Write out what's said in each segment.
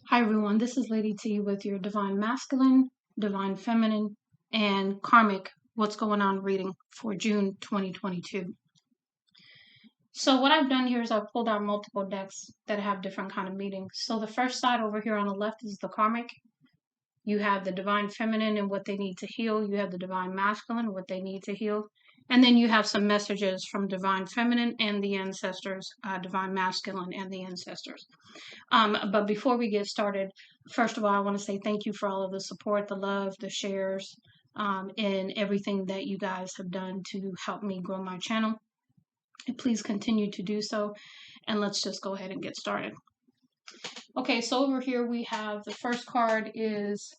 Hi everyone, this is Lady T with your Divine Masculine, Divine Feminine, and Karmic What's Going On reading for June 2022. So what I've done here is I've pulled out multiple decks that have different kind of meanings. So the first side over here on the left is the Karmic. You have the Divine Feminine and what they need to heal. You have the Divine Masculine and what they need to heal. And then you have some messages from Divine Feminine and the Ancestors, Divine Masculine and the Ancestors. But before we get started, first of all, I want to say thank you for all of the support, the love, the shares, and everything that you guys have done to help me grow my channel. And please continue to do so. And let's just go ahead and get started. Okay, so over here we have the first card is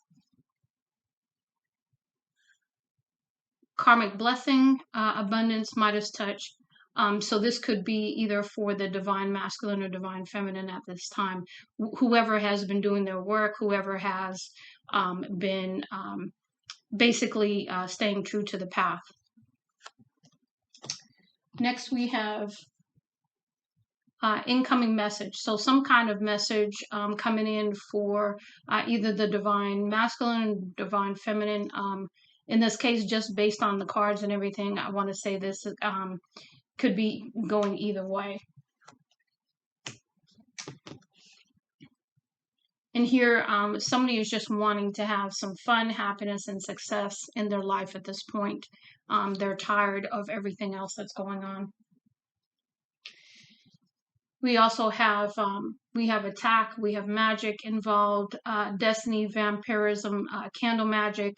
Karmic Blessing, Abundance, Midas Touch. So this could be either for the Divine Masculine or Divine Feminine at this time. Whoever has been doing their work, whoever has been basically staying true to the path. Next we have incoming message. So some kind of message coming in for either the Divine Masculine or Divine Feminine. In this case, just based on the cards and everything, I want to say this could be going either way. And here, somebody is just wanting to have some fun, happiness, and success in their life at this point. They're tired of everything else that's going on. We also have attack, we have magic involved, destiny, vampirism, candle magic,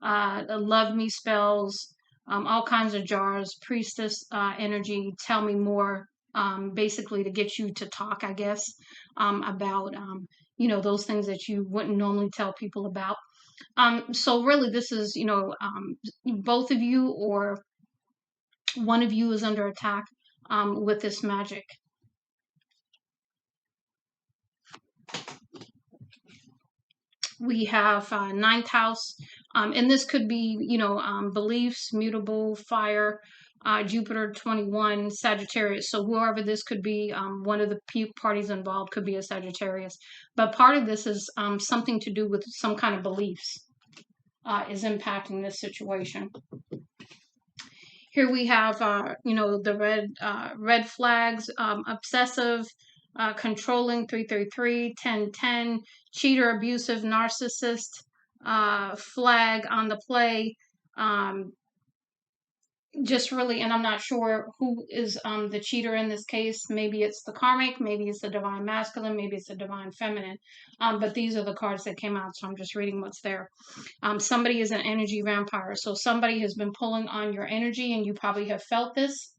love me spells, all kinds of jars, priestess energy, tell me more, basically to get you to talk, I guess, about, those things that you wouldn't normally tell people about. So really this is, both of you or one of you is under attack with this magic. We have ninth house, and this could be, beliefs, mutable, fire, Jupiter 21, Sagittarius. So whoever this could be, one of the parties involved could be a Sagittarius. But part of this is something to do with some kind of beliefs is impacting this situation. Here we have, the red flags, obsessive, controlling, 333, 1010, cheater, abusive, narcissist, flag on the play. Just really, and I'm not sure who is the cheater in this case. Maybe it's the Karmic, maybe it's the Divine Masculine, maybe it's the Divine Feminine. But these are the cards that came out, so I'm just reading what's there. Somebody is an energy vampire. So somebody has been pulling on your energy, and you probably have felt this.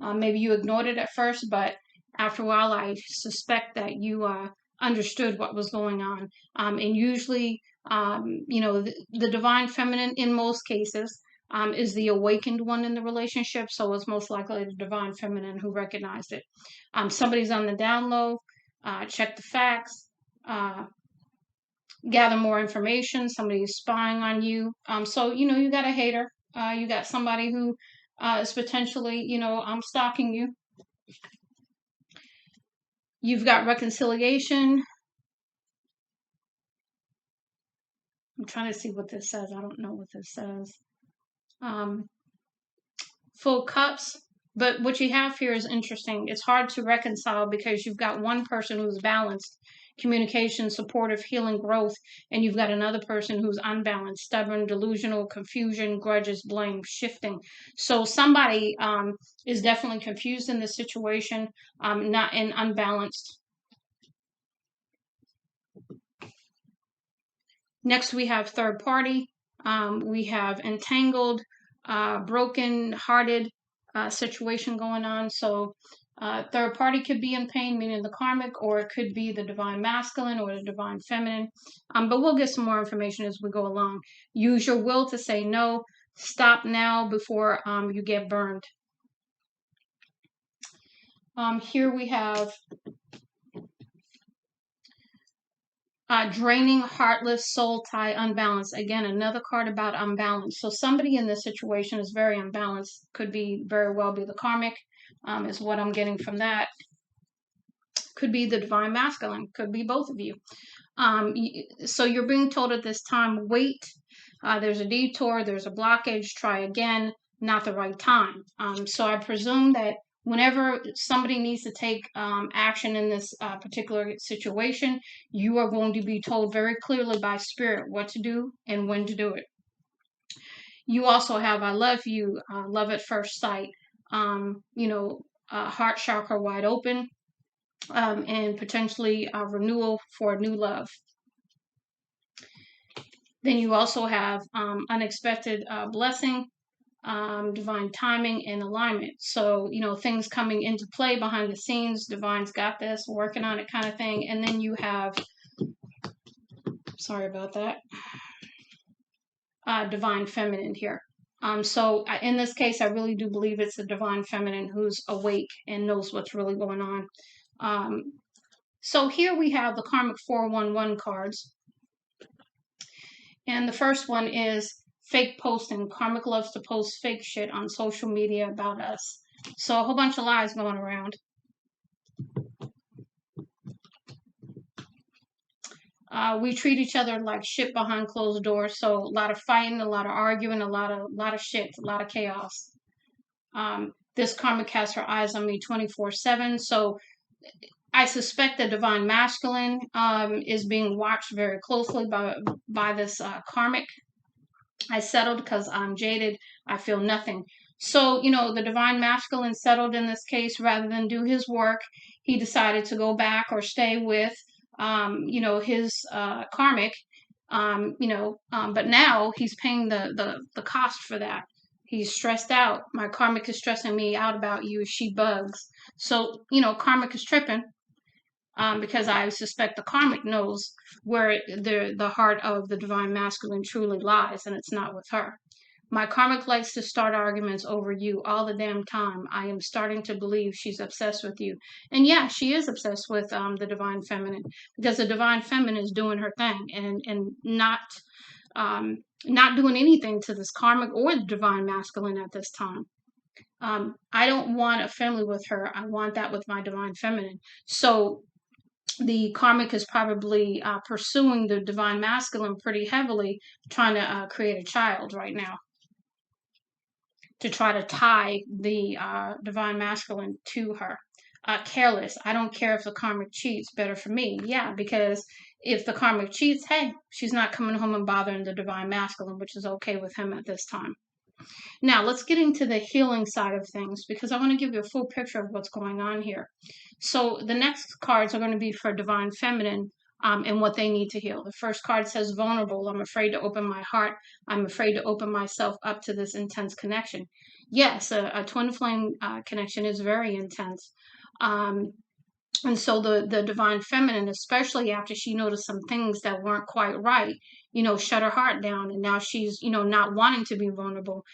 Maybe you ignored it at first, but after a while, I suspect that you understood what was going on. And usually, the Divine Feminine, in most cases, is the awakened one in the relationship. So it's most likely the Divine Feminine who recognized it. Somebody's on the down low. Check the facts. Gather more information. Somebody's spying on you. So, you got a hater. You got somebody who is potentially, stalking you. You've got reconciliation. I'm trying to see what this says. I don't know what this says. Full cups. But what you have here is interesting. It's hard to reconcile because you've got one person who's balanced, communication, supportive, healing, growth, and you've got another person who's unbalanced, stubborn, delusional, confusion, grudges, blame, shifting. So somebody is definitely confused in this situation, not and unbalanced. Next, we have third party. We have entangled, broken-hearted situation going on. So third party could be in pain, meaning the Karmic, or it could be the Divine Masculine or the Divine Feminine. But we'll get some more information as we go along. Use your will to say no. Stop now before you get burned. Here we have draining, heartless, soul tie, unbalanced. Again, another card about unbalance. So somebody in this situation is very unbalanced. Could be very well be the Karmic, is what I'm getting from that. could be the divine masculine, could be both of you. So you're being told at this time, wait, there's a detour, there's a blockage, try again, not the right time. So I presume that whenever somebody needs to take action in this particular situation, you are going to be told very clearly by spirit what to do and when to do it. You also have I love you, love at first sight, heart chakra wide open, and potentially a renewal for a new love. Then you also have unexpected blessing, divine timing, and alignment. So, things coming into play behind the scenes, divine's got this, working on it kind of thing. And then you have, sorry about that, divine feminine here. So in this case, I really do believe it's the divine feminine who's awake and knows what's really going on. So here we have the Karmic 411 cards. And the first one is fake posting. Karmic loves to post fake shit on social media about us. So a whole bunch of lies going around. We treat each other like shit behind closed doors. So a lot of fighting, a lot of arguing, a lot of shit, a lot of chaos. This karmic has her eyes on me 24/7. So I suspect the divine masculine is being watched very closely by this karmic. I settled because I'm jaded. I feel nothing. So, the divine masculine settled in this case rather than do his work. He decided to go back or stay with, his karmic, but now he's paying the cost for that. He's stressed out. My karmic is stressing me out about you. She bugs. So, karmic is tripping. Because I suspect the karmic knows where the heart of the divine masculine truly lies, and it's not with her. My karmic likes to start arguments over you all the damn time. I am starting to believe she's obsessed with you. And yeah, she is obsessed with the divine feminine, because the divine feminine is doing her thing and not doing anything to this karmic or the divine masculine at this time. I don't want a family with her. I want that with my divine feminine. So the karmic is probably pursuing the divine masculine pretty heavily, trying to create a child right now, to try to tie the divine masculine to her. Careless. I don't care if the karmic cheats, better for me. Yeah, because if the karmic cheats, hey, she's not coming home and bothering the divine masculine, which is okay with him at this time. Now, let's get into the healing side of things, because I want to give you a full picture of what's going on here. So the next cards are going to be for divine feminine and what they need to heal. The first card says vulnerable. I'm afraid to open my heart. I'm afraid to open myself up to this intense connection. Yes, a twin flame connection is very intense. And so the divine feminine, especially after she noticed some things that weren't quite right, shut her heart down. And now she's, not wanting to be vulnerable.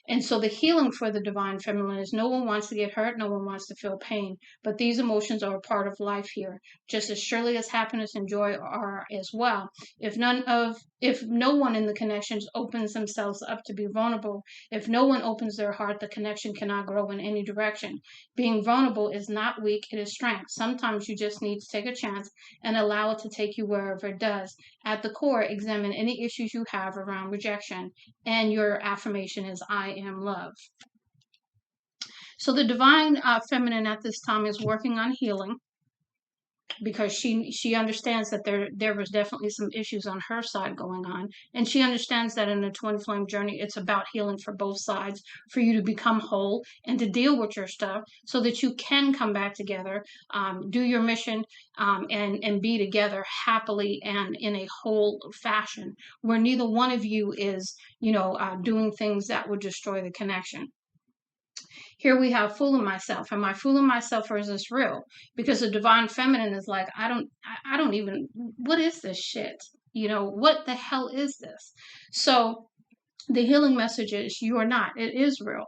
And so the healing for the divine feminine is no one wants to get hurt, no one wants to feel pain, but these emotions are a part of life here, just as surely as happiness and joy are as well. If no one in the connections opens themselves up to be vulnerable, if no one opens their heart, the connection cannot grow in any direction. Being vulnerable is not weak, it is strength. Sometimes you just need to take a chance and allow it to take you wherever it does. At the core, examine any issues you have around rejection, and your affirmation is I am love. So the divine feminine at this time is working on healing, because she understands that there was definitely some issues on her side going on, and she understands that in the twin flame journey, it's about healing for both sides, for you to become whole and to deal with your stuff so that you can come back together, do your mission, and be together happily and in a whole fashion, where neither one of you is doing things that would destroy the connection. Here we have fooling myself. Am I fooling myself, or is this real? Because the divine feminine is like, I don't even, what is this shit? What the hell is this? So the healing message is, you are not. It is real.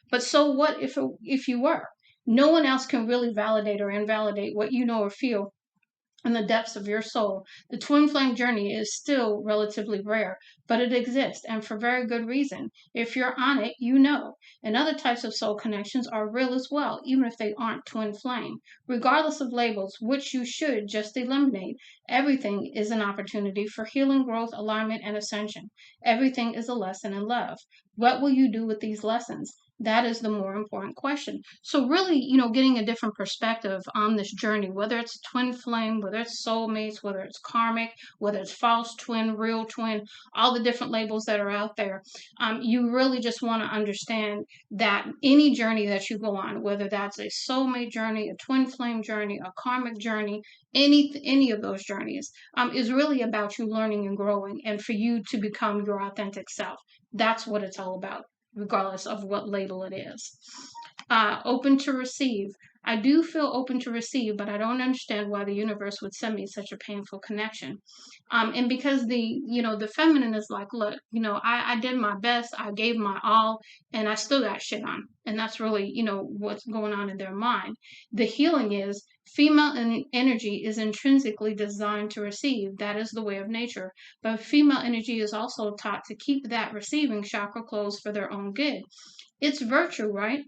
But so what if you were? No one else can really validate or invalidate what you know or feel in the depths of your soul. The twin flame journey is still relatively rare, but it exists, and for very good reason. If you're on it, you know. And other types of soul connections are real as well, even if they aren't twin flame. Regardless of labels, which you should just eliminate, everything is an opportunity for healing, growth, alignment, and ascension. Everything is a lesson in love. What will you do with these lessons? That is the more important question. So really, getting a different perspective on this journey, whether it's twin flame, whether it's soulmates, whether it's karmic, whether it's false twin, real twin, all the different labels that are out there, you really just want to understand that any journey that you go on, whether that's a soulmate journey, a twin flame journey, a karmic journey, any of those journeys, is really about you learning and growing, and for you to become your authentic self. That's what it's all about, regardless of what label it is. Open to receive. I do feel open to receive, but I don't understand why the universe would send me such a painful connection. And because the feminine is like, look, I did my best, I gave my all, and I still got shit on. And that's really, what's going on in their mind. The healing is female energy is intrinsically designed to receive. That is the way of nature. But female energy is also taught to keep that receiving chakra closed for their own good. It's virtue, right?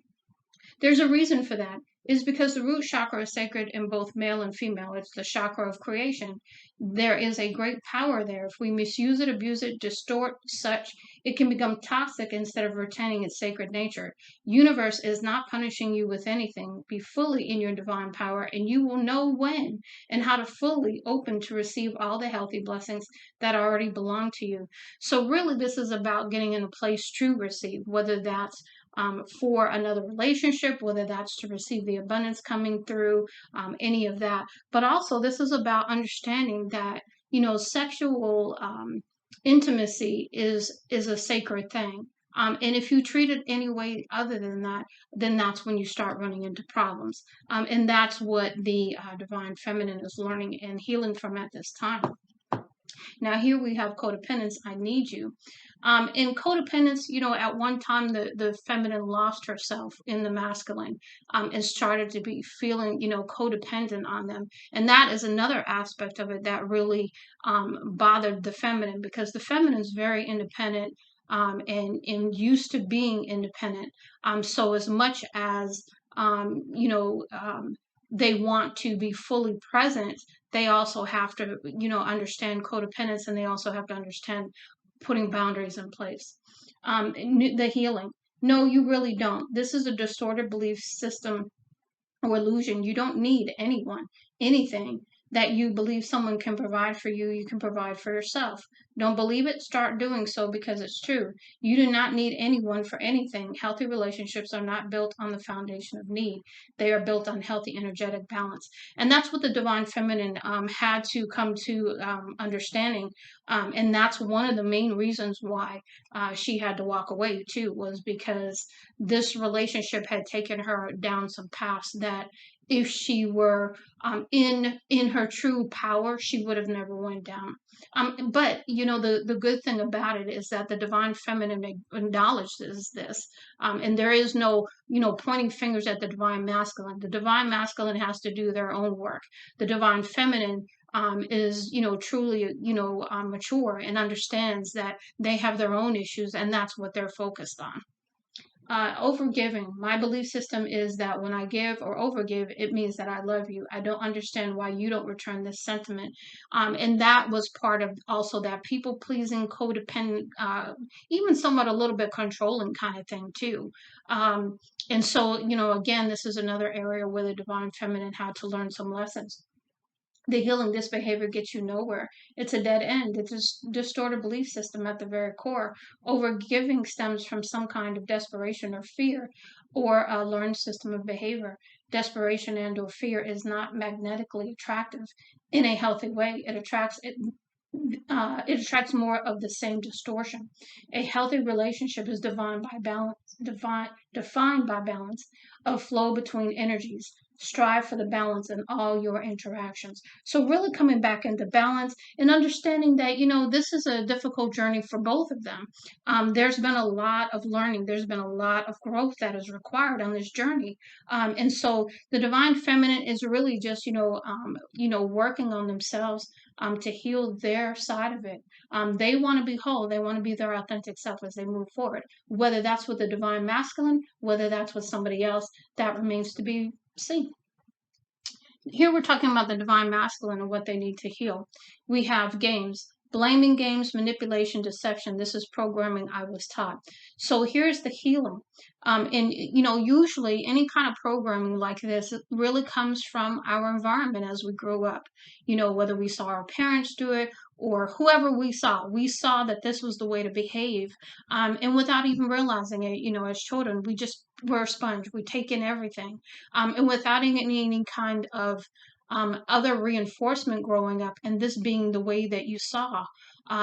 There's a reason for that. It's because the root chakra is sacred in both male and female. It's the chakra of creation. There is a great power there. If we misuse it, abuse it, distort such, it can become toxic instead of retaining its sacred nature. Universe is not punishing you with anything. Be fully in your divine power, and you will know when and how to fully open to receive all the healthy blessings that already belong to you. So really, this is about getting in a place to receive, whether that's for another relationship, whether that's to receive the abundance coming through, any of that. But also, this is about understanding that, sexual intimacy is a sacred thing. And if you treat it any way other than that, then that's when you start running into problems. And that's what the divine feminine is learning and healing from at this time. Now, here we have codependence. I need you. In codependence, at one time the feminine lost herself in the masculine, and started to be feeling, codependent on them. And that is another aspect of it that really bothered the feminine, because the feminine is very independent, and used to being independent. So as much as, they want to be fully present, they also have to, understand codependence, and they also have to understand putting boundaries in place. The healing. No, you really don't. This is a distorted belief system or illusion. You don't need anyone, anything that you believe someone can provide for you, you can provide for yourself. Don't believe it? Start doing so, because it's true. You do not need anyone for anything. Healthy relationships are not built on the foundation of need. They are built on healthy energetic balance. And that's what the divine feminine had to come to understanding. And that's one of the main reasons why she had to walk away too, was because this relationship had taken her down some paths that, if she were in her true power, she would have never went down. But the good thing about it is that the divine feminine acknowledges this, and there is no pointing fingers at the divine masculine. The divine masculine has to do their own work. The divine feminine is truly mature and understands that they have their own issues, and that's what they're focused on. Overgiving. My belief system is that when I give or overgive, it means that I love you. I don't understand why you don't return this sentiment. And that was part of also that people pleasing, codependent, even somewhat a little bit controlling kind of thing too. And so, again, this is another area where the divine feminine had to learn some lessons. The healing, this behavior gets you nowhere. It's a dead end. It's a distorted belief system at the very core. Overgiving stems from some kind of desperation or fear, or a learned system of behavior. Desperation and or fear is not magnetically attractive in a healthy way. It attracts more of the same distortion. A healthy relationship is defined by balance of flow between energies, Strive for the balance in all your interactions. So really coming back into balance and understanding that, this is a difficult journey for both of them. There's been a lot of learning. There's been a lot of growth that is required on this journey. And so the divine feminine is really just, working on themselves to heal their side of it. They want to be whole. They want to be their authentic self as they move forward. Whether that's with the divine masculine, whether that's with somebody else, that remains to be seen. Here we're talking about the divine masculine and what they need to heal. We have games, blaming games, manipulation, deception. This is programming I was taught. So here's the healing. And, usually any kind of programming like this really comes from our environment as we grew up. Whether we saw our parents do it or whoever we saw that this was the way to behave. And without even realizing it, as children, we're a sponge. We take in everything. And without any kind of other reinforcement growing up, and this being the way that you saw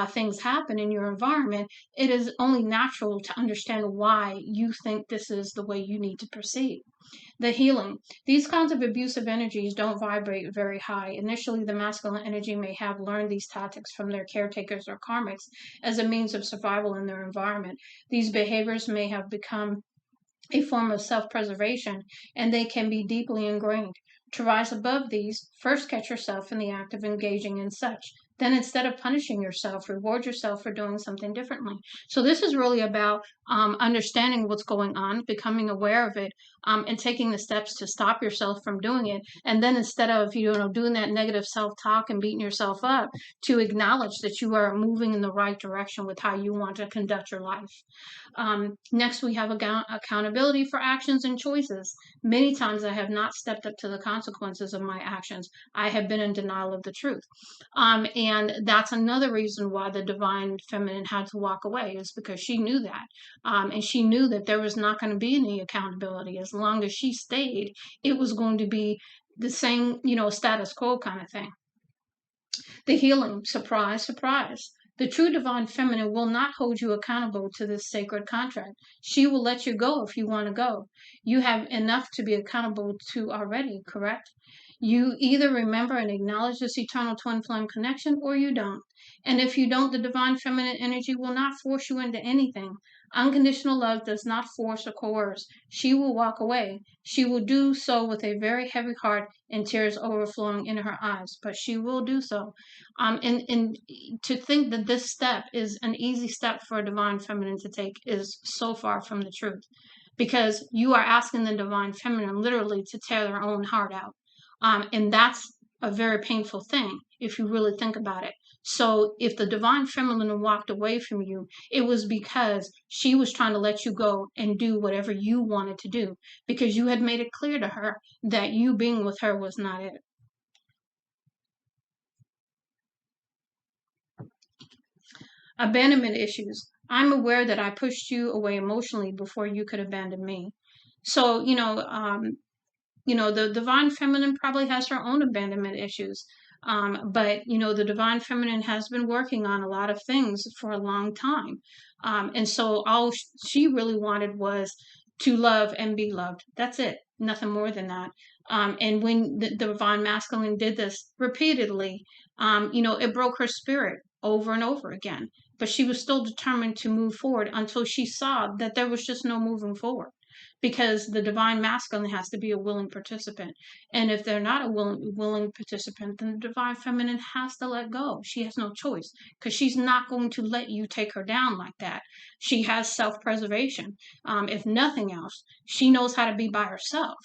things happen in your environment, it is only natural to understand why you think this is the way you need to proceed. The healing. These kinds of abusive energies don't vibrate very high. Initially, the masculine energy may have learned these tactics from their caretakers or karmics as a means of survival in their environment. These behaviors may have become a form of self-preservation, and they can be deeply ingrained. To rise above these, first catch yourself in the act of engaging in such. Then, instead of punishing yourself, reward yourself for doing something differently. So this is really about understanding what's going on, becoming aware of it, and taking the steps to stop yourself from doing it. And then, instead of doing that negative self-talk and beating yourself up, to acknowledge that you are moving in the right direction with how you want to conduct your life. Next, we have accountability for actions and choices. Many times I have not stepped up to the consequences of my actions. I have been in denial of the truth. And that's another reason why the divine feminine had to walk away, is because she knew that. And she knew that there was not going to be any accountability. As long as she stayed, it was going to be the same, status quo kind of thing. The healing, surprise, surprise. The true divine feminine will not hold you accountable to this sacred contract. She will let you go if you want to go. You have enough to be accountable to already, correct? You either remember and acknowledge this eternal twin flame connection, or you don't. And if you don't, the divine feminine energy will not force you into anything. Unconditional love does not force or coerce. She will walk away. She will do so with a very heavy heart and tears overflowing in her eyes, but she will do so. And to think that this step is an easy step for a divine feminine to take is so far from the truth, because you are asking the divine feminine literally to tear their own heart out. And that's a very painful thing if you really think about it. So if the divine feminine walked away from you, it was because she was trying to let you go and do whatever you wanted to do, because you had made it clear to her that you being with her was not it. Abandonment issues. I'm aware that I pushed you away emotionally before you could abandon me. So, the divine feminine probably has her own abandonment issues. But the divine feminine has been working on a lot of things for a long time. And so all she really wanted was to love and be loved. That's it. Nothing more than that. And when the divine masculine did this repeatedly, it broke her spirit over and over again. But she was still determined to move forward until she saw that there was just no moving forward, because the divine masculine has to be a willing participant. And if they're not a willing participant, then the divine feminine has to let go. She has no choice, because she's not going to let you take her down like that. She has self-preservation. If nothing else, she knows how to be by herself.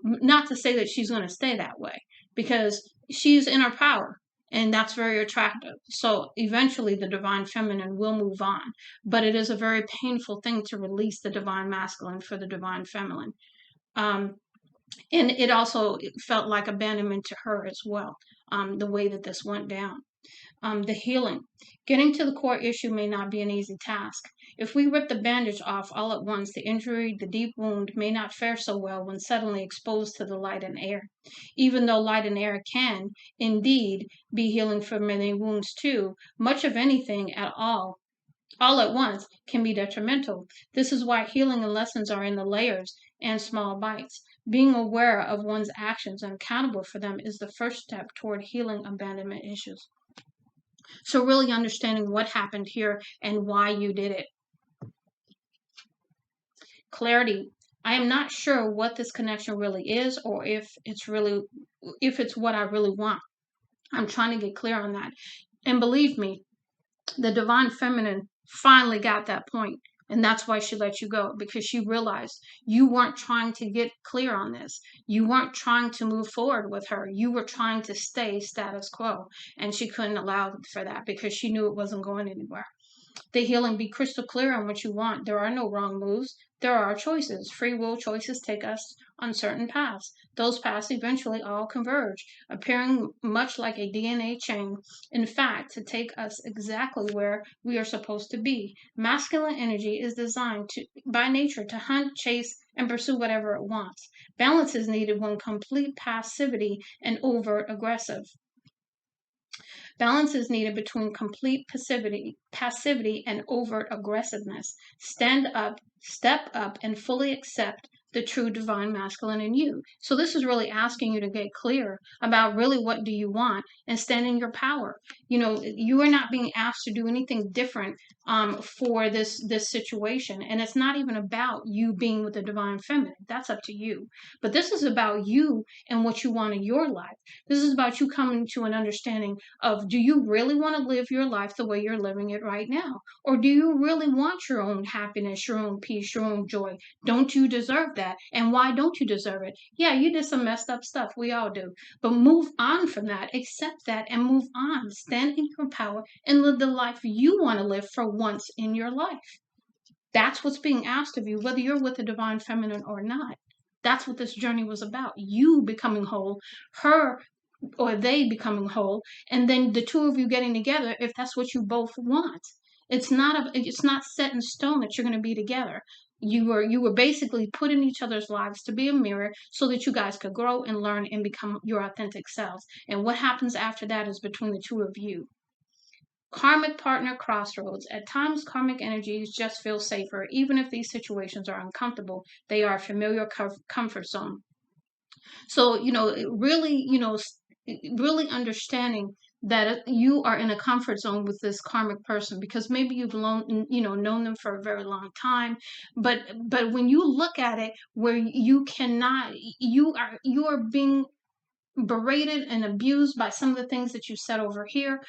Not to say that she's going to stay that way, because she's in her power. And that's very attractive. So eventually the divine feminine will move on. But it is a very painful thing to release the divine masculine for the divine feminine. And it also felt like abandonment to her as well, the way that this went down. The healing. Getting to the core issue may not be an easy task. If we rip the bandage off all at once, the injury, the deep wound, may not fare so well when suddenly exposed to the light and air. Even though light and air can, indeed, be healing for many wounds too, much of anything at all at once, can be detrimental. This is why healing and lessons are in the layers and small bites. Being aware of one's actions and accountable for them is the first step toward healing abandonment issues. So really understanding what happened here and why you did it. Clarity. I am not sure what this connection really is, or if it's what I really want. I'm trying to get clear on that. And believe me, the divine feminine finally got that point. And that's why she let you go, because she realized you weren't trying to get clear on this. You weren't trying to move forward with her. You were trying to stay status quo. And she couldn't allow for that because she knew it wasn't going anywhere. The healing, be crystal clear on what you want. There are no wrong moves. There are choices. Free will choices take us on certain paths. Those paths eventually all converge, appearing much like a DNA chain. In fact, to take us exactly where we are supposed to be. Masculine energy is designed by nature to hunt, chase, and pursue whatever it wants. Balance is needed when complete passivity and overt aggressive. Balance is needed between complete passivity and overt aggressiveness. Stand up, step up, and fully accept the true divine masculine in you. So this is really asking you to get clear about really what do you want and stand in your power. You are not being asked to do anything different for this situation, and it's not even about you being with the divine feminine. That's up to you. But this is about you and what you want in your life. This is about you coming to an understanding of, do you really want to live your life the way you're living it right now? Or do you really want your own happiness, your own peace, your own joy? Don't you deserve that? And why don't you deserve it? Yeah, you did some messed up stuff. We all do. But move on from that. Accept that and move on. Stand in your power and live the life you want to live for once in your life. That's what's being asked of you, whether you're with the divine feminine or not. That's what this journey was about. You becoming whole, her or they becoming whole, and then the two of you getting together if that's what you both want. It's not set in stone that you're going to be together. You were basically put in each other's lives to be a mirror so that you guys could grow and learn and become your authentic selves. And what happens after that is between the two of you. Karmic partner crossroads. At times, karmic energies just feel safer. Even if these situations are uncomfortable, they are a familiar comfort zone. So, really understanding that you are in a comfort zone with this karmic person because maybe you've known them for a very long time, but when you look at it where you are being berated and abused by some of the things that you said over here.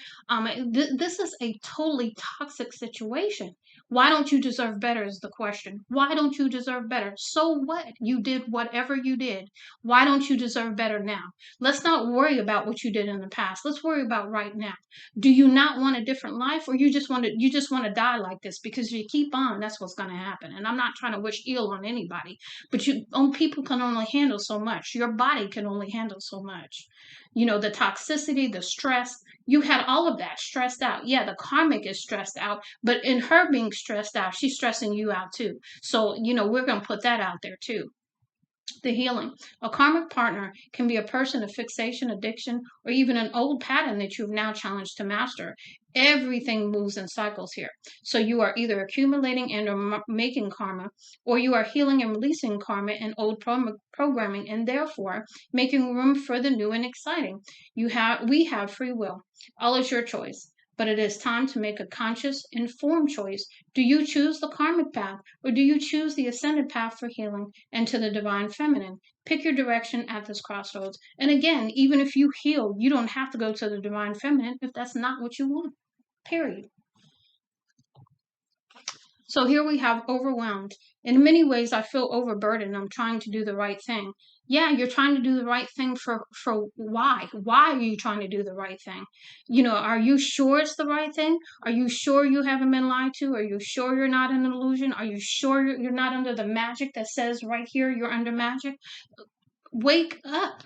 This is a totally toxic situation. Why don't you deserve better is the question. Why don't you deserve better? So what? You did whatever you did. Why don't you deserve better now? Let's not worry about what you did in the past. Let's worry about right now. Do you not want a different life, or you just want to die like this? Because if you keep on, that's what's going to happen. And I'm not trying to wish ill on anybody, but people can only handle so much. Your body can only handle so much. The toxicity, the stress, you had all of that stressed out. Yeah, the karmic is stressed out, but in her being stressed out, she's stressing you out too. So, we're going to put that out there too. The healing. A karmic partner can be a person of fixation, addiction, or even an old pattern that you've now challenged to master. Everything moves in cycles here. So you are either accumulating and or making karma, or you are healing and releasing karma and old programming, and therefore making room for the new and exciting. We have free will. All is your choice. But it is time to make a conscious, informed choice. Do you choose the karmic path, or do you choose the ascended path for healing and to the divine feminine? Pick your direction at this crossroads. And again, even if you heal, you don't have to go to the divine feminine if that's not what you want. Period. So here we have overwhelmed. In many ways, I feel overburdened. I'm trying to do the right thing. Yeah, you're trying to do the right thing for why? Why are you trying to do the right thing? Are you sure it's the right thing? Are you sure you haven't been lied to? Are you sure you're not in an illusion? Are you sure you're not under the magic that says right here you're under magic? Wake up.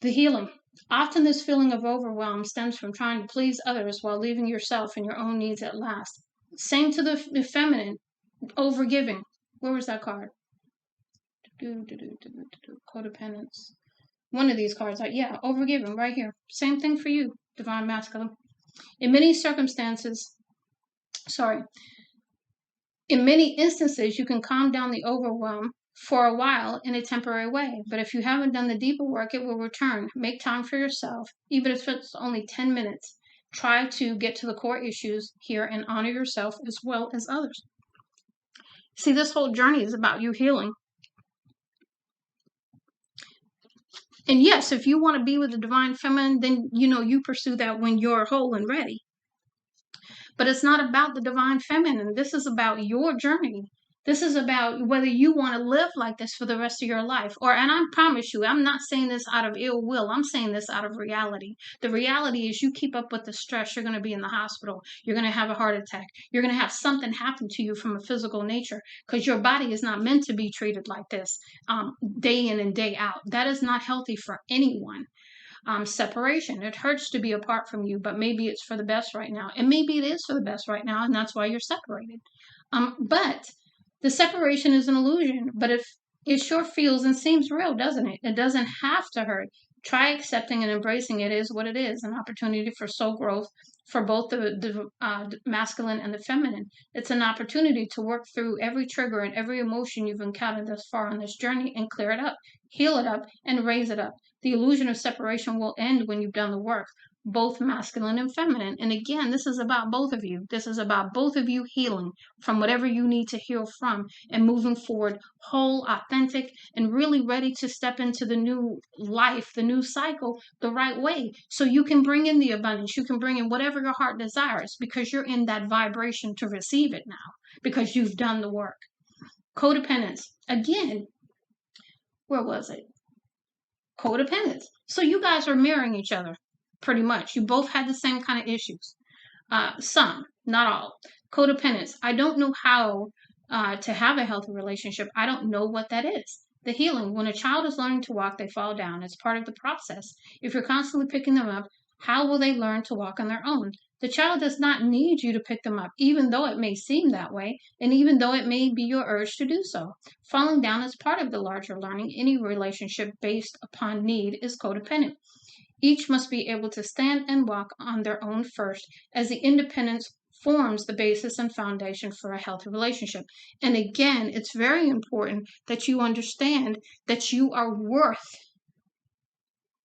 The healing. Often this feeling of overwhelm stems from trying to please others while leaving yourself and your own needs at last. Same to the feminine, overgiving. Where was that card? Codependence. One of these cards, yeah, overgiving right here. Same thing for you, divine masculine. In many instances, you can calm down the overwhelm for a while in a temporary way. But if you haven't done the deeper work, it will return. Make time for yourself, even if it's only 10 minutes. Try to get to the core issues here and honor yourself as well as others. See, this whole journey is about you healing. And yes, if you want to be with the divine feminine, then you pursue that when you're whole and ready. But it's not about the divine feminine. This is about your journey. This is about whether you want to live like this for the rest of your life. And I promise you, I'm not saying this out of ill will. I'm saying this out of reality. The reality is you keep up with the stress, you're going to be in the hospital. You're going to have a heart attack. You're going to have something happen to you from a physical nature because your body is not meant to be treated like this day in and day out. That is not healthy for anyone. Separation. It hurts to be apart from you, but maybe it's for the best right now. And maybe it is for the best right now, and that's why you're separated. But the separation is an illusion, but if it sure feels and seems real, doesn't it? It doesn't have to hurt. Try accepting and embracing it is what it is, an opportunity for soul growth for both the masculine and the feminine. It's an opportunity to work through every trigger and every emotion you've encountered thus far on this journey and clear it up, heal it up, and raise it up. The illusion of separation will end when you've done the work, both masculine and feminine. And again, this is about both of you. This is about both of you healing from whatever you need to heal from and moving forward whole, authentic, and really ready to step into the new life, the new cycle, the right way. So you can bring in the abundance. You can bring in whatever your heart desires because you're in that vibration to receive it now because you've done the work. Codependence. Again, where was it? Codependence. So you guys are mirroring each other pretty much. You both had the same kind of issues. Some, not all. Codependence. I don't know how to have a healthy relationship. I don't know what that is. The healing. When a child is learning to walk, they fall down. It's part of the process. If you're constantly picking them up, how will they learn to walk on their own? The child does not need you to pick them up, even though it may seem that way, and even though it may be your urge to do so. Falling down is part of the larger learning. Any relationship based upon need is codependent. Each must be able to stand and walk on their own first, as the independence forms the basis and foundation for a healthy relationship. And again, it's very important that you understand that you are worth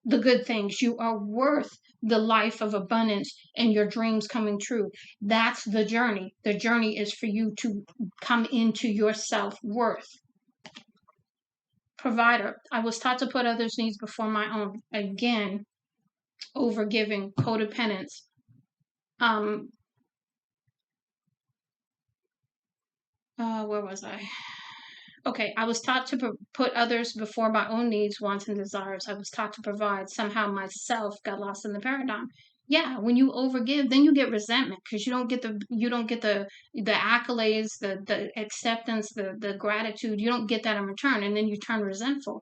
the good things. You are worth the life of abundance and your dreams coming true. That's the journey. The journey is for you to come into your self-worth. Provider. I was taught to put others' needs before my own. Again, overgiving, codependence. Where was I? Okay, I was taught to put others before my own needs, wants, and desires. I was taught to provide. Somehow myself got lost in the paradigm. Yeah, when you overgive, then you get resentment because you don't get the accolades, the acceptance, the gratitude. You don't get that in return, and then you turn resentful.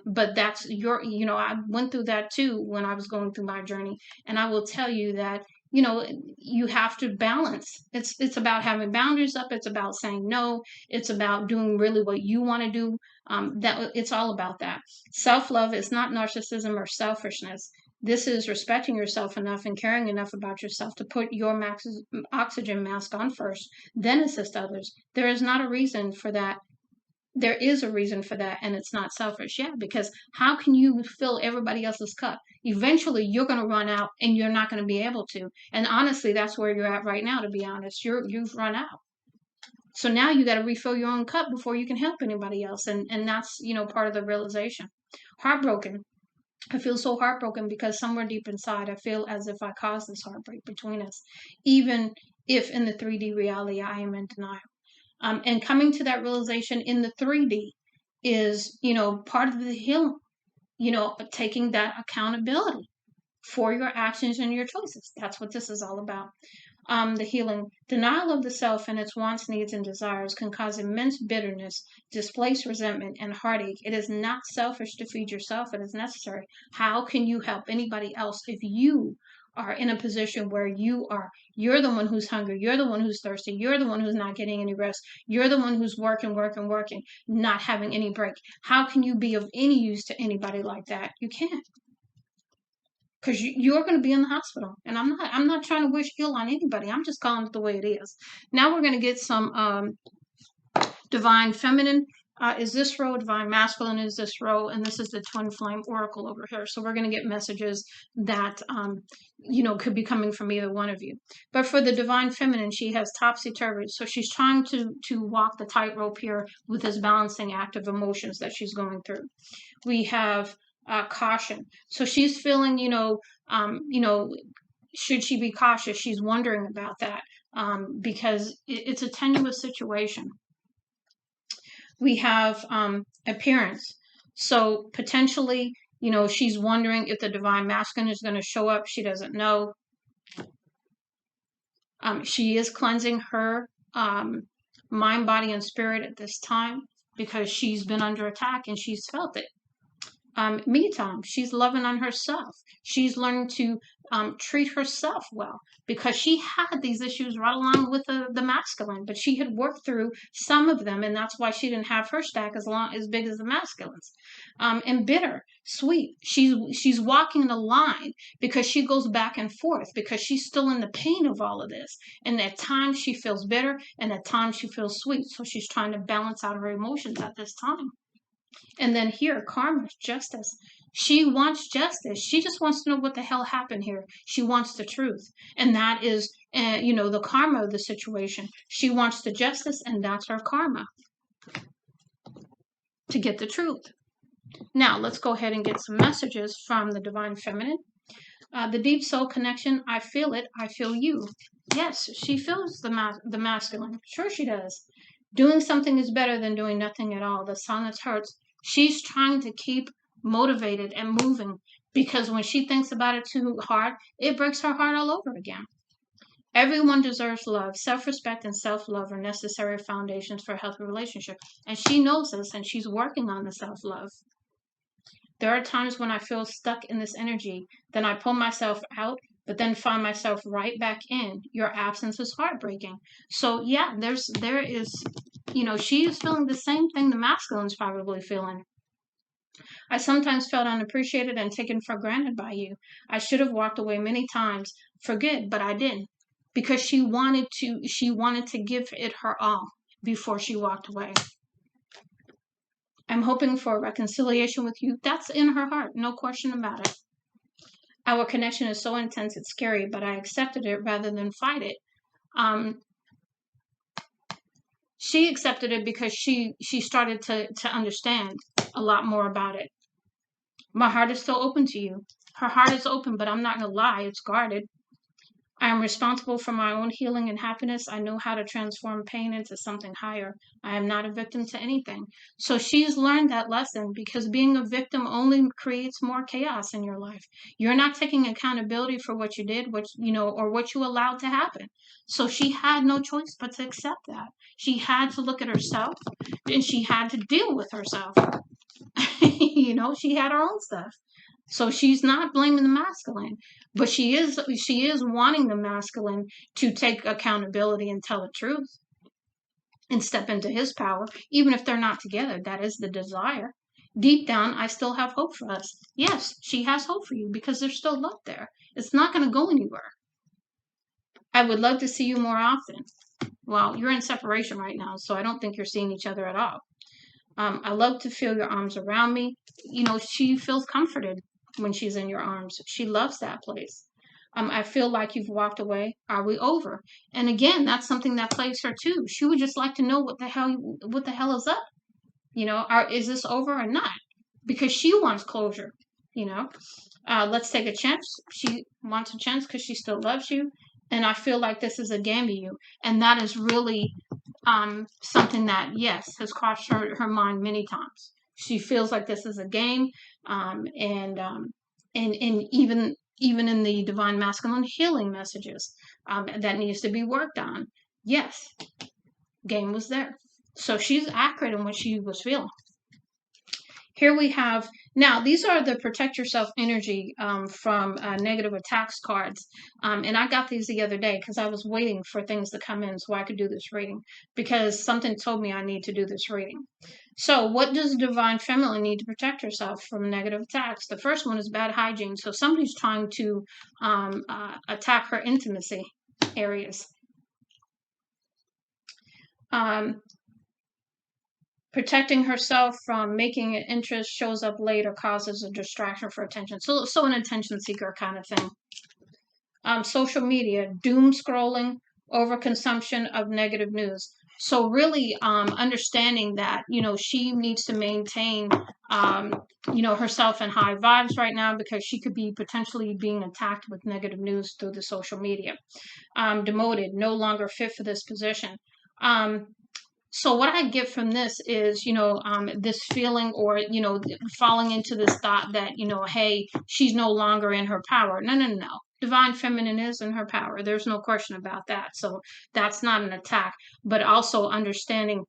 But that's I went through that too when I was going through my journey, and I will tell you that you have to balance. It's about having boundaries up. It's about saying no. It's about doing really what you want to do. That it's all about that. Self-love is not narcissism or selfishness. This is respecting yourself enough and caring enough about yourself to put your oxygen mask on first, then assist others. There is not a reason for that. There is a reason for that, and it's not selfish. Yeah, because how can you fill everybody else's cup? Eventually, you're going to run out, and you're not going to be able to. And honestly, that's where you're at right now. To be honest, you've run out. So now you got to refill your own cup before you can help anybody else, and that's part of the realization. Heartbroken. I feel so heartbroken because somewhere deep inside, I feel as if I caused this heartbreak between us, even if in the 3D reality I am in denial. And coming to that realization in the 3D is, part of the healing, taking that accountability for your actions and your choices. That's what this is all about. The healing. Denial of the self and its wants, needs, and desires can cause immense bitterness, displace resentment, and heartache. It is not selfish to feed yourself. It is necessary. How can you help anybody else if you are in a position where you're the one who's hungry, you're the one who's thirsty, you're the one who's not getting any rest, you're the one who's working, not having any break? How can you be of any use to anybody like that? You can't. Because you're going to be in the hospital, and I'm not trying to wish ill on anybody. I'm just calling it the way it is. Now we're going to get some divine feminine is this row divine masculine, is this row, and this is the twin flame oracle over here. So we're going to get messages that could be coming from either one of you. But for the divine feminine, she has topsy-turvy. So she's trying to walk the tightrope here with this balancing act of emotions that she's going through. We have caution. So she's feeling, should she be cautious? She's wondering about that because it's a tenuous situation. We have appearance. So potentially, she's wondering if the divine masculine is going to show up. She doesn't know. She is cleansing her mind, body, and spirit at this time because she's been under attack and she's felt it. Meantime, she's loving on herself. She's learning to treat herself well because she had these issues right along with the masculine, but she had worked through some of them, and that's why she didn't have her stack as big as the masculines. And bitter, sweet. She's walking the line because she goes back and forth because she's still in the pain of all of this. And at times she feels bitter, and at times she feels sweet. So she's trying to balance out her emotions at this time. And then here, karma, justice. She wants justice. She just wants to know what the hell happened here. She wants the truth. And that is, the karma of the situation. She wants the justice, and that's her karma. To get the truth. Now, let's go ahead and get some messages from the divine feminine. The deep soul connection, I feel it. I feel you. Yes, she feels the masculine. Sure she does. Doing something is better than doing nothing at all. The silence hurts. She's trying to keep motivated and moving because when she thinks about it too hard, it breaks her heart all over again. Everyone deserves love. Self-respect and self-love are necessary foundations for a healthy relationship. And she knows this, and she's working on the self-love. There are times when I feel stuck in this energy. Then I pull myself out, but then find myself right back in. Your absence is heartbreaking. So yeah, there is, she is feeling the same thing the masculine's probably feeling. I sometimes felt unappreciated and taken for granted by you. I should have walked away many times for good, but I didn't. Because she wanted to give it her all before she walked away. I'm hoping for a reconciliation with you. That's in her heart, no question about it. Our connection is so intense, it's scary, but I accepted it rather than fight it. She accepted it because she started to understand a lot more about it. My heart is still open to you. Her heart is open, but I'm not going to lie, it's guarded. I am responsible for my own healing and happiness. I know how to transform pain into something higher. I am not a victim to anything. So she's learned that lesson because being a victim only creates more chaos in your life. You're not taking accountability for what you did, or what you allowed to happen. So she had no choice but to accept that. She had to look at herself and she had to deal with herself. She had her own stuff. So she's not blaming the masculine, but she is wanting the masculine to take accountability and tell the truth and step into his power, even if they're not together. That is the desire. Deep down, I still have hope for us. Yes, she has hope for you because there's still love there. It's not going to go anywhere. I would love to see you more often. Well, you're in separation right now, so I don't think you're seeing each other at all. I love to feel your arms around me. She feels comforted when she's in your arms. She loves that place. I feel like you've walked away. Are we over? And again, that's something that plagues her too. She would just like to know what the hell is up. Is this over or not? Because she wants closure. Let's take a chance. She wants a chance because she still loves you. And I feel like this is a game to you. And that is really something that, yes, has crossed her mind many times. She feels like this is a game, and even in the divine masculine healing messages that needs to be worked on. Yes, game was there. So she's accurate in what she was feeling. Here we have, now these are the protect yourself energy from negative attacks cards. And I got these the other day because I was waiting for things to come in so I could do this reading because something told me I need to do this reading. So what does divine feminine need to protect herself from negative attacks? The first one is bad hygiene. So somebody's trying to attack her intimacy areas. Protecting herself from making an interest shows up late or causes a distraction for attention. So an attention seeker kind of thing. Social media, doom scrolling, overconsumption of negative news. So really understanding that, she needs to maintain, herself in high vibes right now, because she could be potentially being attacked with negative news through the social media. Demoted, no longer fit for this position. So what I get from this is, this feeling, or, falling into this thought that, hey, she's no longer in her power. No, no, no, no. Divine feminine is in her power. There's no question about that. So that's not an attack, but also understanding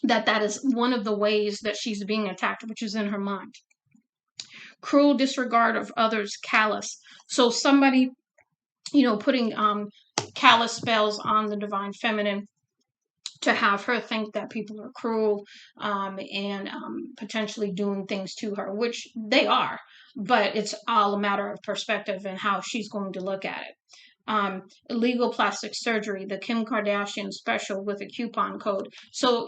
that that is one of the ways that she's being attacked, which is in her mind. Cruel disregard of others, callous. So somebody, putting callous spells on the divine feminine to have her think that people are cruel, and potentially doing things to her, which they are, but it's all a matter of perspective and how she's going to look at it. Illegal plastic surgery, the Kim Kardashian special with a coupon code. So,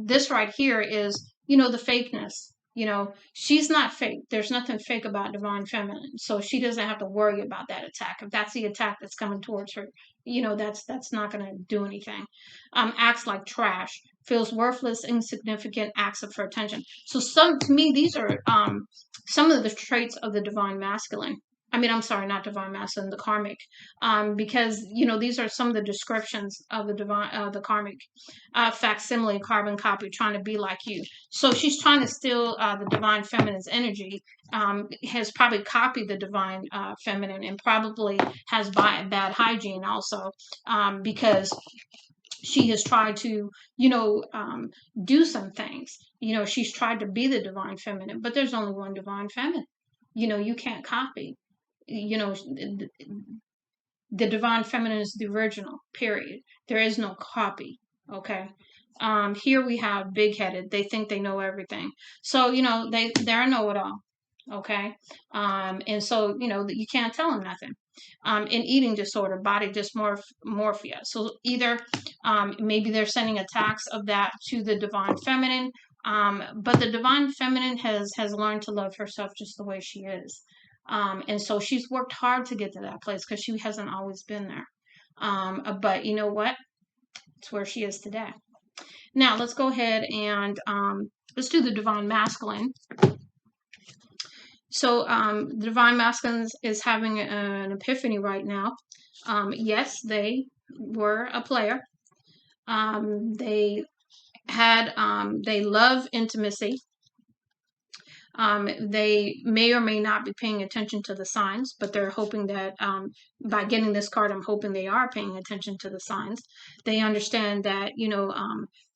this right here is, the fakeness. She's not fake. There's nothing fake about divine feminine. So she doesn't have to worry about that attack. If that's the attack that's coming towards her, that's not going to do anything. Acts like trash, feels worthless, insignificant, acts of for attention. So to me, these are some of the traits of the divine masculine. I'm sorry, not divine masculine, the karmic, because these are some of the descriptions of the divine, the karmic, facsimile, carbon copy, trying to be like you. So she's trying to steal the divine feminine's energy. Has probably copied the divine feminine, and probably has bad hygiene also, because she has tried to, do some things. She's tried to be the divine feminine, but there's only one divine feminine. You can't copy. The divine feminine is the original, period. There is no copy. Okay. Here we have big-headed. They think they know everything. So, they're a know-it-all. Okay. And so, you can't tell them nothing. An eating disorder, body dysmorphia. So either maybe they're sending attacks of that to the divine feminine, but the divine feminine has learned to love herself just the way she is. And so she's worked hard to get to that place, because she hasn't always been there. But you know what? It's where she is today. Now let's go ahead and let's do the divine masculine. So the divine masculine is having an epiphany right now. Yes, they were a player. They love intimacy. They may or may not be paying attention to the signs, but they're hoping that by getting this card, I'm hoping they are paying attention to the signs. They understand that,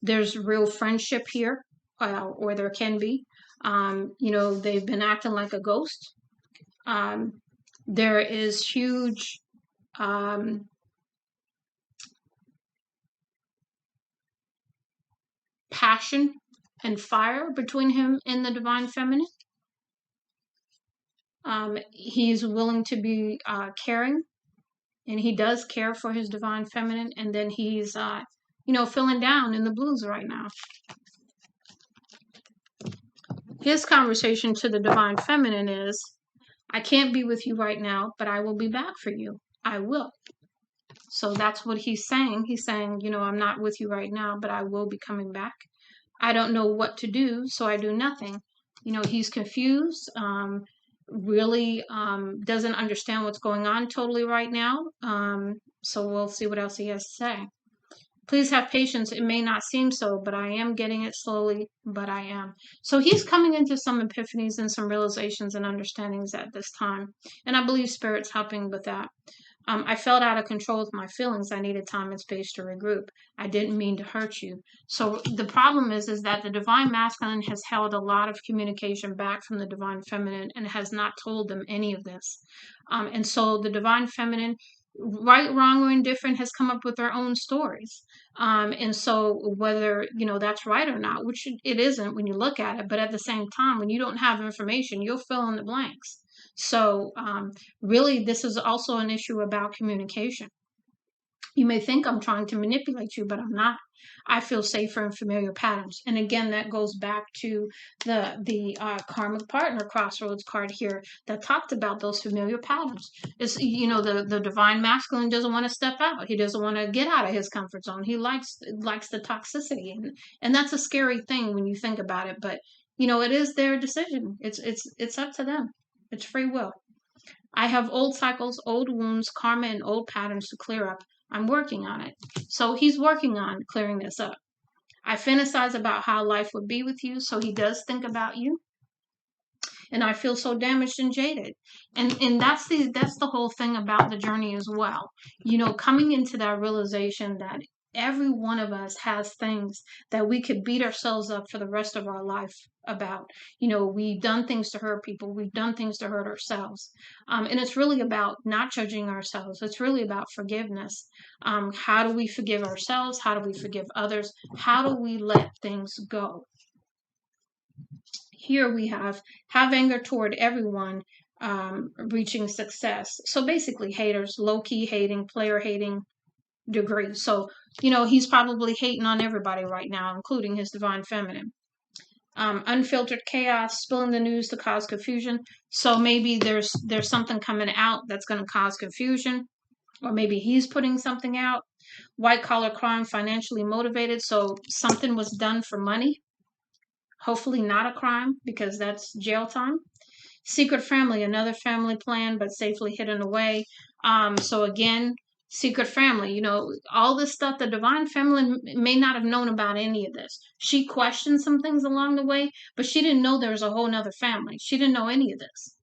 there's real friendship here, or there can be. They've been acting like a ghost. There is huge passion and fire between him and the divine feminine. He's willing to be caring, and he does care for his divine feminine, and then he's feeling down in the blues right now. His conversation to the divine feminine is, I can't be with you right now, but I will be back for you. I will. So that's what he's saying. He's saying, I'm not with you right now, but I will be coming back. I don't know what to do, so I do nothing. He's confused, really doesn't understand what's going on totally right now. So we'll see what else he has to say. Please have patience. It may not seem so, but I am getting it slowly, but I am. So he's coming into some epiphanies and some realizations and understandings at this time. And I believe Spirit's helping with that. I felt out of control with my feelings. I needed time and space to regroup. I didn't mean to hurt you. So the problem is that the divine masculine has held a lot of communication back from the divine feminine and has not told them any of this. And so the divine feminine, right, wrong, or indifferent, has come up with their own stories. And so whether, that's right or not, which it isn't when you look at it, but at the same time, when you don't have information, you'll fill in the blanks. So really, this is also an issue about communication. You may think I'm trying to manipulate you, but I'm not. I feel safer in familiar patterns. And again, that goes back to the karmic partner crossroads card here that talked about those familiar patterns. It's, the divine masculine doesn't want to step out. He doesn't want to get out of his comfort zone. He likes the toxicity, and that's a scary thing when you think about it. But it is their decision. It's up to them. It's free will. I have old cycles, old wounds, karma, and old patterns to clear up. I'm working on it. So he's working on clearing this up. I fantasize about how life would be with you, so he does think about you. And I feel so damaged and jaded. And that's the whole thing about the journey as well. Coming into that realization that every one of us has things that we could beat ourselves up for the rest of our life about. We've done things to hurt people, we've done things to hurt ourselves. And it's really about not judging ourselves. It's really about forgiveness. How do we forgive ourselves? How do we forgive others? How do we let things go? Here we have anger toward everyone, reaching success. So basically haters, low-key hating, player hating degree. So, he's probably hating on everybody right now, including his divine feminine. Unfiltered chaos, spilling the news to cause confusion. So maybe there's something coming out that's going to cause confusion, or maybe he's putting something out. White collar crime, financially motivated. So something was done for money. Hopefully not a crime, because that's jail time. Secret family, another family plan, but safely hidden away. So again, secret family, all this stuff, the divine feminine may not have known about any of this. She questioned some things along the way, but she didn't know there was a whole nother family. She didn't know any of this.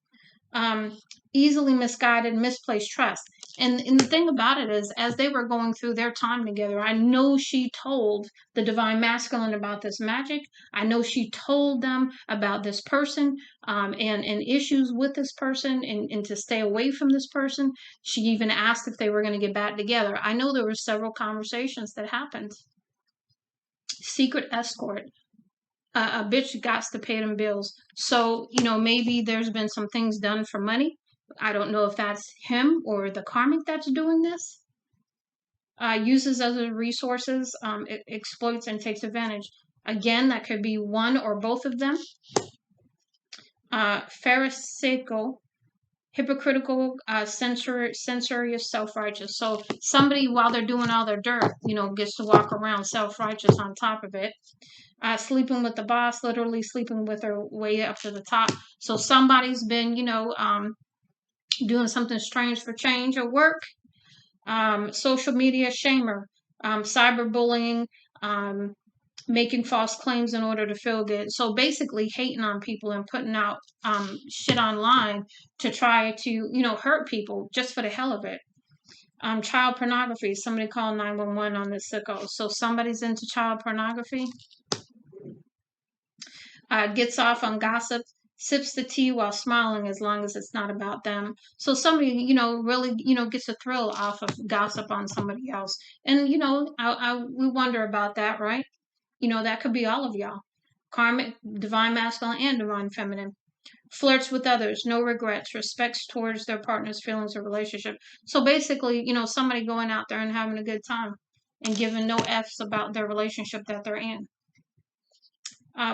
Easily misguided, misplaced trust. And the thing about it is, as they were going through their time together, I know she told the divine masculine about this magic. I know she told them about this person, and issues with this person, and to stay away from this person. She even asked if they were going to get back together. I know there were several conversations that happened. Secret escort. A bitch got to pay them bills. So, maybe there's been some things done for money. I don't know if that's him or the karmic that's doing this. Uses other resources, exploits and takes advantage. Again, that could be one or both of them. Pharisaical, hypocritical, censorious, self-righteous. So somebody, while they're doing all their dirt, gets to walk around self-righteous on top of it. Sleeping with the boss, literally sleeping with her way up to the top. So somebody's been, doing something strange for change at work. Social media shamer, cyberbullying, making false claims in order to feel good. So basically hating on people and putting out shit online to try to, hurt people just for the hell of it. Child pornography. Somebody called 911 on this sicko. So somebody's into child pornography. Gets off on gossip, sips the tea while smiling as long as it's not about them. So somebody, really, gets a thrill off of gossip on somebody else. And, we wonder about that, right? That could be all of y'all. Karmic, divine masculine, and divine feminine. Flirts with others, no regrets, respects towards their partner's feelings or relationship. So basically, somebody going out there and having a good time and giving no F's about their relationship that they're in.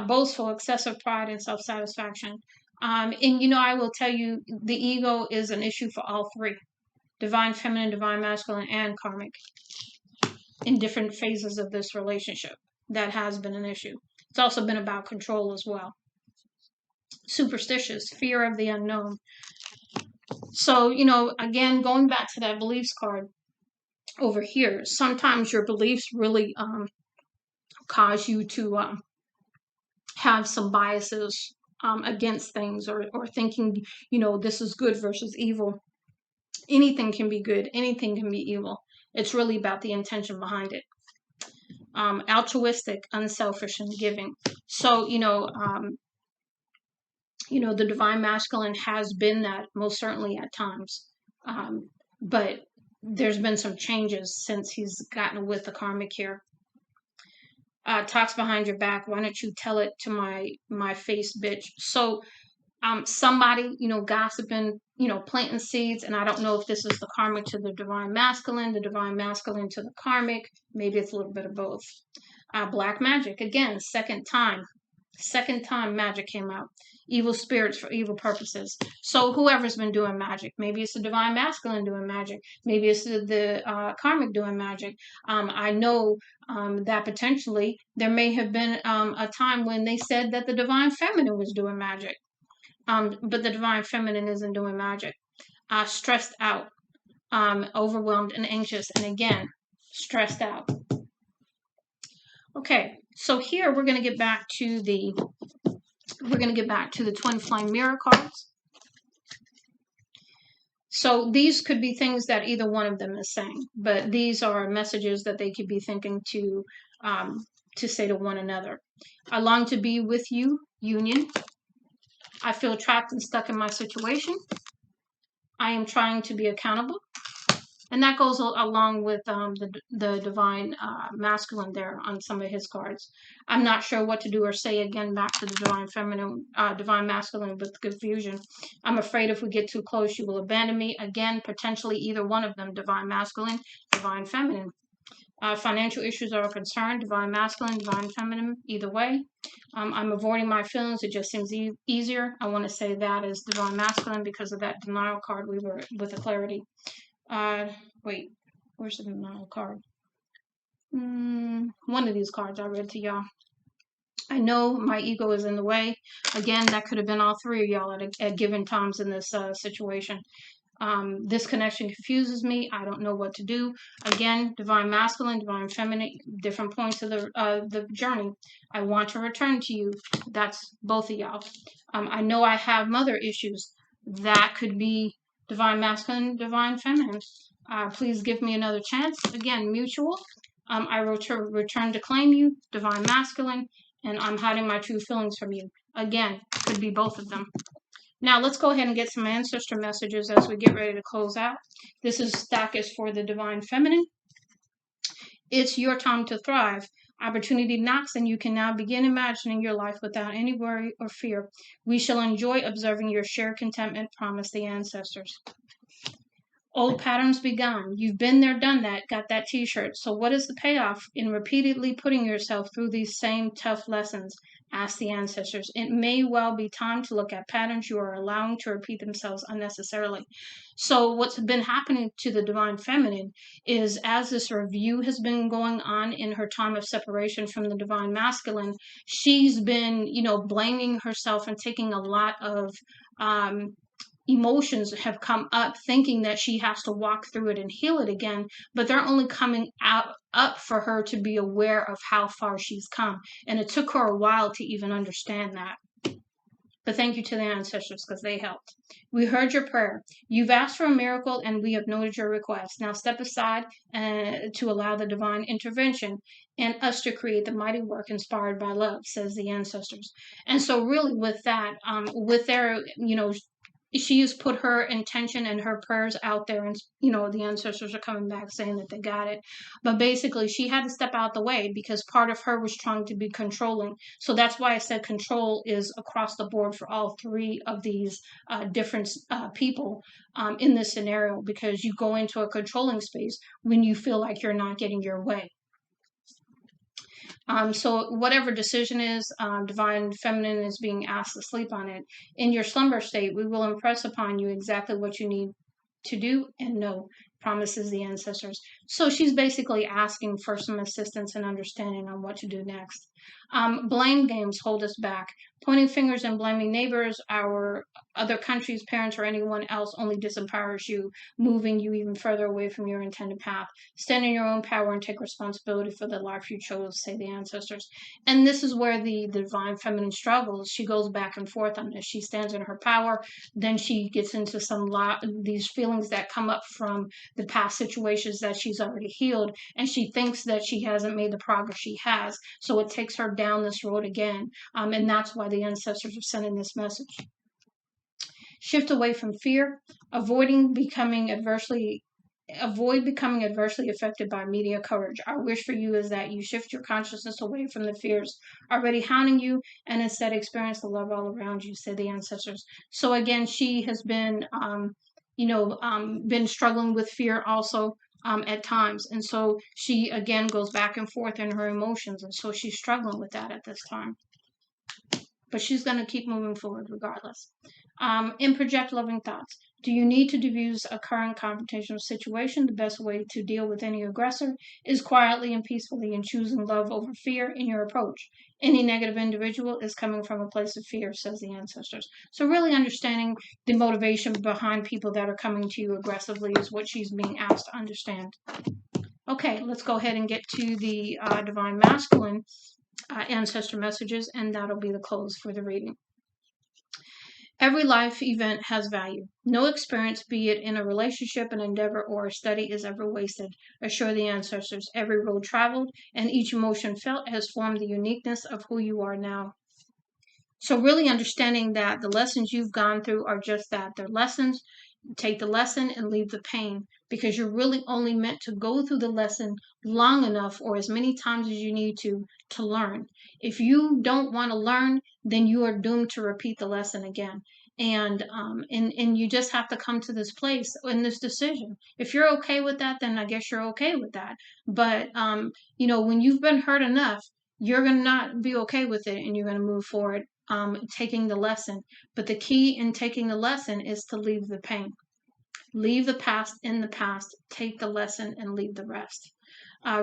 Boastful, excessive pride, and self-satisfaction. And, I will tell you, the ego is an issue for all three. Divine feminine, divine masculine, and karmic. In different phases of this relationship. That has been an issue. It's also been about control as well. Superstitious, fear of the unknown. So, again, going back to that beliefs card over here, sometimes your beliefs really cause you to have some biases against things, or thinking, this is good versus evil. Anything can be good, anything can be evil. It's really about the intention behind it. Altruistic, unselfish, and giving. So, the divine masculine has been that, most certainly at times. But there's been some changes since he's gotten with the karmic here. Talks behind your back. Why don't you tell it to my face, bitch? So somebody, gossiping, planting seeds. And I don't know if this is the karmic to the divine masculine to the karmic. Maybe it's a little bit of both. Black magic, again, second time magic came out. Evil spirits for evil purposes. So whoever's been doing magic, maybe it's the divine masculine doing magic, maybe it's the karmic doing magic. I know that potentially there may have been a time when they said that the divine feminine was doing magic, but the divine feminine isn't doing magic. Stressed out, overwhelmed and anxious, and again, stressed out. Okay, so here we're going to get back to the twin flame mirror cards. So these could be things that either one of them is saying, but these are messages that they could be thinking to say to one another. I long to be with you, union. I feel trapped and stuck in my situation. I am trying to be accountable. And that goes along with the divine masculine there on some of his cards. I'm not sure what to do or say, again, back to the divine feminine, divine masculine with confusion. I'm afraid if we get too close, you will abandon me. Again, potentially either one of them, divine masculine, divine feminine. Financial issues are a concern, divine masculine, divine feminine, either way. I'm avoiding my feelings. It just seems easier. I want to say that is divine masculine because of that denial card we were with the clarity. Wait, where's the denial card? One of these cards I read to y'all. I know my ego is in the way. Again, that could have been all three of y'all at given times in this situation. This connection confuses me. I don't know what to do. Again, divine masculine, divine feminine, different points of the journey. I want to return to you. That's both of y'all. I know I have mother issues. That could be divine masculine, divine feminine. Please give me another chance. Again, mutual. I return to claim you, divine masculine, and I'm hiding my true feelings from you. Again, could be both of them. Now let's go ahead and get some ancestor messages as we get ready to close out. This stack is for the divine feminine. It's your time to thrive. Opportunity knocks, and you can now begin imagining your life without any worry or fear. We shall enjoy observing your shared contentment, promise the ancestors. Old patterns be gone. You've been there, done that, got that t-shirt. So what is the payoff in repeatedly putting yourself through these same tough lessons? Ask the ancestors. It may well be time to look at patterns you are allowing to repeat themselves unnecessarily. So what's been happening to the divine feminine is, as this review has been going on in her time of separation from the divine masculine, she's been, blaming herself and taking a lot of emotions have come up, thinking that she has to walk through it and heal it again, but they're only coming up for her to be aware of how far she's come. And it took her a while to even understand that. But thank you to the ancestors, because they helped. We heard your prayer. You've asked for a miracle, and we have noted your request. Now step aside to allow the divine intervention and us to create the mighty work inspired by love, says the ancestors. And so really with that, with their, she has put her intention and her prayers out there, and the ancestors are coming back saying that they got it. But basically she had to step out the way because part of her was trying to be controlling. So that's why I said control is across the board for all three of these different people in this scenario, because you go into a controlling space when you feel like you're not getting your way. So whatever decision is, divine feminine is being asked to sleep on it. In your slumber state, we will impress upon you exactly what you need to do and know, promises the ancestors. So she's basically asking for some assistance and understanding on what to do next. Blame games hold us back. Pointing fingers and blaming neighbors, our other countries, parents, or anyone else only disempowers you, moving you even further away from your intended path. Stand in your own power and take responsibility for the life you chose, say the ancestors. And this is where the divine feminine struggles. She goes back and forth on this. She stands in her power, then she gets into these feelings that come up from the past situations that she's already healed, and she thinks that she hasn't made the progress she has. So it takes her down this road again, and that's why the ancestors are sending this message. Shift away from fear, avoiding becoming adversely avoid becoming adversely affected by media coverage. Our wish for you is that you shift your consciousness away from the fears already hounding you and instead experience the love all around you, say the ancestors. So again, she has been, been struggling with fear also at times. And so she again goes back and forth in her emotions. And so she's struggling with that at this time. But she's going to keep moving forward regardless. And project loving thoughts. Do you need to diffuse a current confrontational situation? The best way to deal with any aggressor is quietly and peacefully in choosing love over fear in your approach. Any negative individual is coming from a place of fear, says the ancestors. So really understanding the motivation behind people that are coming to you aggressively is what she's being asked to understand. Okay, let's go ahead and get to the Divine Masculine ancestor messages, and that'll be the close for the reading. Every life event has value. No experience, be it in a relationship, an endeavor, or a study, is ever wasted. Assure the ancestors every road traveled and each emotion felt has formed the uniqueness of who you are now. So really understanding that the lessons you've gone through are just that. They're lessons. Take the lesson and leave the pain, because you're really only meant to go through the lesson long enough or as many times as you need to learn. If you don't want to learn, then you are doomed to repeat the lesson again. And you just have to come to this place in this decision. If you're okay with that, then I guess you're okay with that. But when you've been hurt enough, you're going to not be okay with it, and you're going to move forward, taking the lesson. But the key in taking the lesson is to leave the pain. Leave the past in the past, take the lesson, and leave the rest.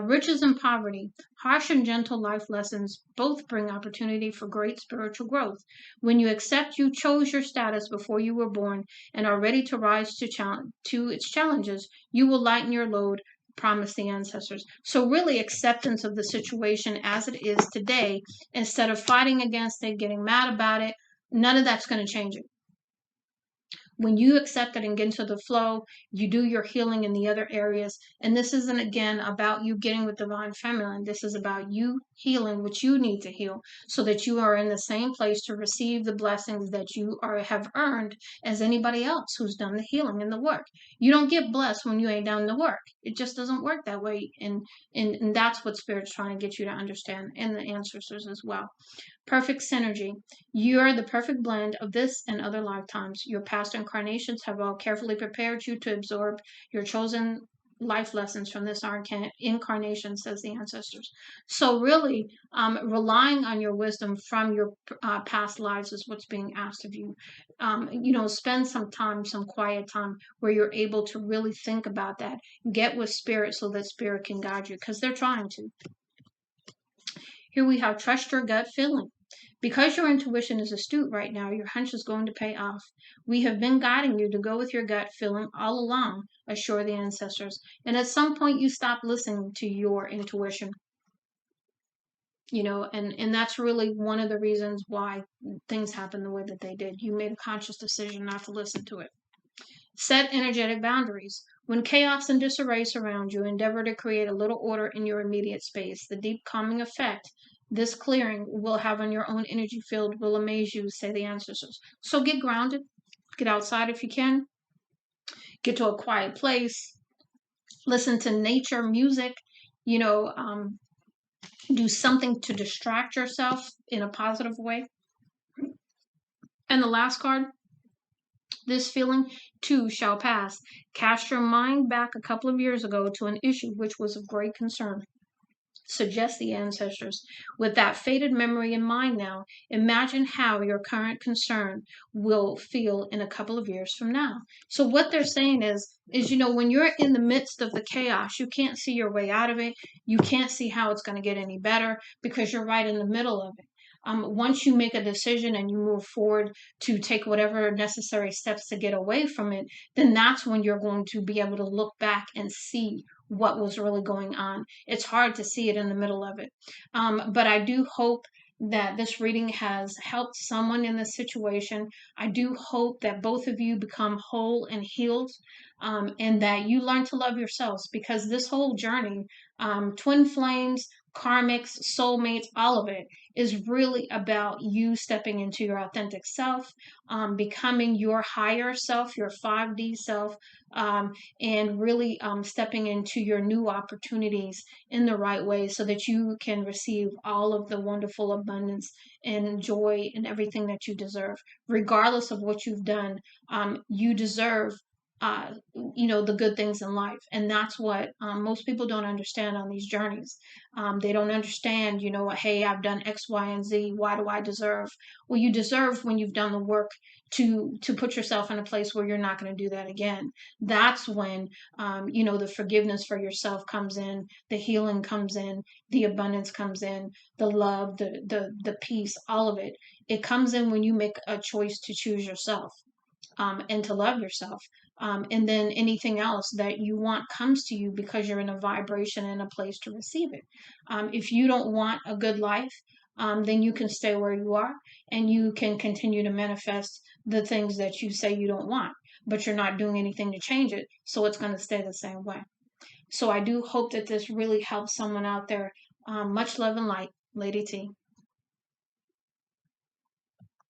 Riches and poverty, harsh and gentle life lessons both bring opportunity for great spiritual growth. When you accept you chose your status before you were born and are ready to rise to its challenges, you will lighten your load, promise the ancestors. So really acceptance of the situation as it is today, instead of fighting against it, getting mad about it, none of that's going to change it. When you accept it and get into the flow, you do your healing in the other areas. And this isn't, again, about you getting with divine feminine. This is about you healing what you need to heal so that you are in the same place to receive the blessings that you have earned as anybody else who's done the healing and the work. You don't get blessed when you ain't done the work. It just doesn't work that way. And that's what Spirit's trying to get you to understand, and the ancestors as well. Perfect synergy. You are the perfect blend of this and other lifetimes. Your past incarnations have all carefully prepared you to absorb your chosen life lessons from this incarnation, says the ancestors. So really, relying on your wisdom from your past lives is what's being asked of you. Spend some time, some quiet time, where you're able to really think about that. Get with Spirit so that Spirit can guide you, because they're trying to. Here we have trust your gut feeling. Because your intuition is astute right now, your hunch is going to pay off. We have been guiding you to go with your gut feeling all along, assure the ancestors. And at some point, you stop listening to your intuition. And that's really one of the reasons why things happen the way that they did. You made a conscious decision not to listen to it. Set energetic boundaries. When chaos and disarray surround you, endeavor to create a little order in your immediate space. The deep calming effect this clearing will have on your own energy field will amaze you, say the ancestors. So get grounded, get outside if you can, get to a quiet place, listen to nature, music, do something to distract yourself in a positive way. And the last card, this feeling too shall pass. Cast your mind back a couple of years ago to an issue which was of great concern. Suggest the ancestors. With that faded memory in mind now, imagine how your current concern will feel in a couple of years from now. So what they're saying is when you're in the midst of the chaos, you can't see your way out of it. You can't see how it's going to get any better because you're right in the middle of it. Once you make a decision and you move forward to take whatever necessary steps to get away from it, then that's when you're going to be able to look back and see what was really going on. It's hard to see it in the middle of it. But I do hope that this reading has helped someone in this situation. I do hope that both of you become whole and healed, and that you learn to love yourselves, because this whole journey, twin flames, karmics, soulmates, all of it is really about you stepping into your authentic self, becoming your higher self, your 5D self, and really stepping into your new opportunities in the right way so that you can receive all of the wonderful abundance and joy and everything that you deserve. Regardless of what you've done, you deserve the good things in life. And that's what most people don't understand on these journeys. They don't understand, hey, I've done X, Y, and Z. Why do I deserve? Well, you deserve when you've done the work to put yourself in a place where you're not going to do that again. That's when the forgiveness for yourself comes in, the healing comes in, the abundance comes in, the love, the peace, all of it. It comes in when you make a choice to choose yourself, and to love yourself. And then anything else that you want comes to you because you're in a vibration and a place to receive it. If you don't want a good life, then you can stay where you are and you can continue to manifest the things that you say you don't want, but you're not doing anything to change it. So it's going to stay the same way. So I do hope that this really helps someone out there. Much love and light, Lady T.